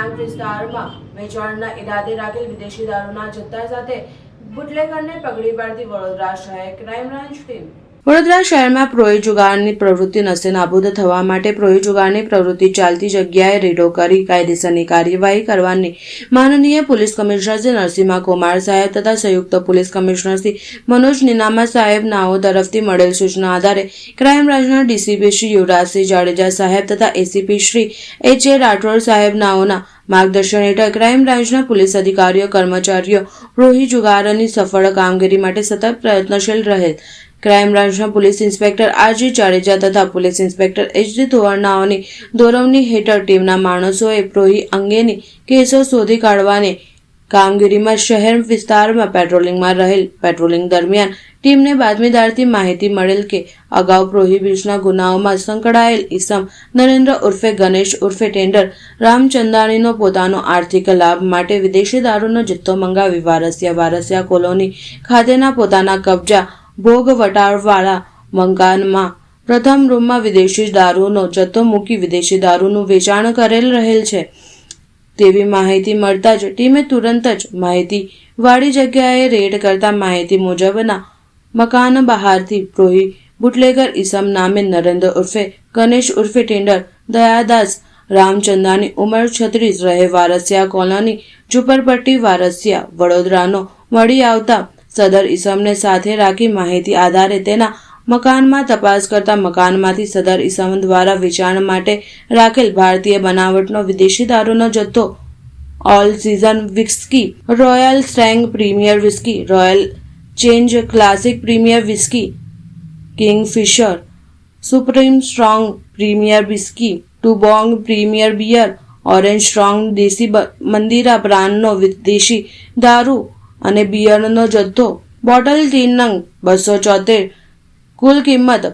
Plant વિસ્તારમાં વેચાણના ઇરાદે રાખેલ વિદેશી દારૂના જથ્થા સાથે બુટલેગરને પકડી પાડતી વડોદરા શહેર ક્રાઇમ બ્રાન્ચ ટીમ। વડોદરા શહેરમાં પ્રોહી જુગારની પ્રવૃત્તિ નસ્તેનાબૂદ થવા માટે પ્રોહી જુગારની પ્રવૃત્તિ ચાલતી જગ્યાએ રેડો કરી કાયદેસરની કાર્યવાહી કરવાની માનનીય પોલીસ કમિશનર શ્રી નરસિંહ કુમાર સાહેબ તથા સંયુક્ત પોલીસ કમિશનર શ્રી મનોજ નીનામા સાહેબ નાઓ તરફથી મળેલ સૂચના આધારે ક્રાઇમ બ્રાન્ચના ડીસીપી શ્રી યુવરાજસિંહ જાડેજા સાહેબ તથા એસીપી શ્રી એચ.એ. રાઠોડ સાહેબ નાઓના માર્ગદર્શન હેઠળ ક્રાઇમ બ્રાન્ચના પોલીસ અધિકારીઓ કર્મચારીઓ પ્રોહી જુગારની સફળ કામગીરી માટે સતત પ્રયત્નશીલ રહેલ। ક્રાઇમ બ્રાન્ચના પોલીસ ઇન્સ્પેક્ટર આર.જી. જાડેજા તથા પોલીસ ઇન્સ્પેક્ટર એચ.ડી. ધોવરનાઓની દોરવણી હેઠળ ટીમના માણસોએ પ્રોહી અંગેની કેસો શોધી કાઢવાની કામગીરીમાં શહેર વિસ્તારમાં પેટ્રોલિંગમાં રહેલ। પેટ્રોલિંગ દરમિયાન ટીમને બાતમીદારથી માહિતી મળેલ કે અગાઉ પ્રોહિબિશનના ગુનાઓમાં સંકળાયેલ ઈસમ નરેન્દ્ર ઉર્ફે ગણેશ ઉર્ફે ટેન્ડર રામચંદાણીનો પોતાનો આર્થિક લાભ માટે વિદેશી દારૂનો જથ્થો મંગાવી વારસિયા કોલોની ખાતેના પોતાના કબજા ભોગ વટાળવાળા મકાનમાં પ્રથમ રૂમમાં વિદેશી દારૂનો જથ્થો મૂકી વિદેશી દારૂનું વેચાણ કરેલ રહેલ છે તેવી માહિતી મળતા જ ટીમે તુરંત જ માહિતી વાળી જગ્યાએ રેડ કરતા માહિતી મુજબના મકાન બહારથી પ્રોહી બુટલેગર ઈસમ નામે નરેન્દ્ર ઉર્ફે ગણેશ ઉર્ફે ટેન્ડર દયાદાસ રામચંદાની ઉંમર 36 રહે વારસિયા કોલોની ઝુંપડપટ્ટી વારસિયા વડોદરાનો મળી આવતા સદર ઈસમને સાથે રાખી માહિતી આધારે તેના મકાનમાં તપાસ કરતા મકાનમાંથી સદર ઈસમ દ્વારા વેચાણ માટે રાખેલ ભારતીય બનાવટનો વિદેશી દારૂનો જથ્થો all season whisky, royal strong premier whisky, royal change classic premier whisky, Kingfisher supreme strong premier whisky, Tuborg premier beer, orange strong દેશી મંદિરા બ્રાન્ડનો વિદેશી દારૂ અને બિયરનો જથ્થો બોટલ 3 નંગ 274 કુલ કિંમત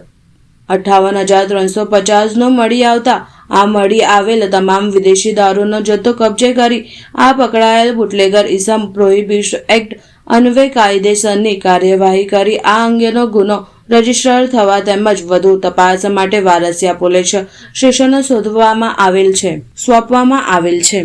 58,350 નો મળી આવતા આ મળી આવેલ તમામ વિદેશી દારૂનો જથ્થો કબજે કરી આ પકડાયેલ બુટલેગર ઈસમ પ્રોહિબિશન એક્ટ અન્વયે કાયદેસરની કાર્યવાહી કરી આ અંગેનો ગુનો રજીસ્ટર થવા તેમજ વધુ તપાસ માટે વારસિયા પોલીસ સ્ટેશન સોંપવામાં આવેલ છે।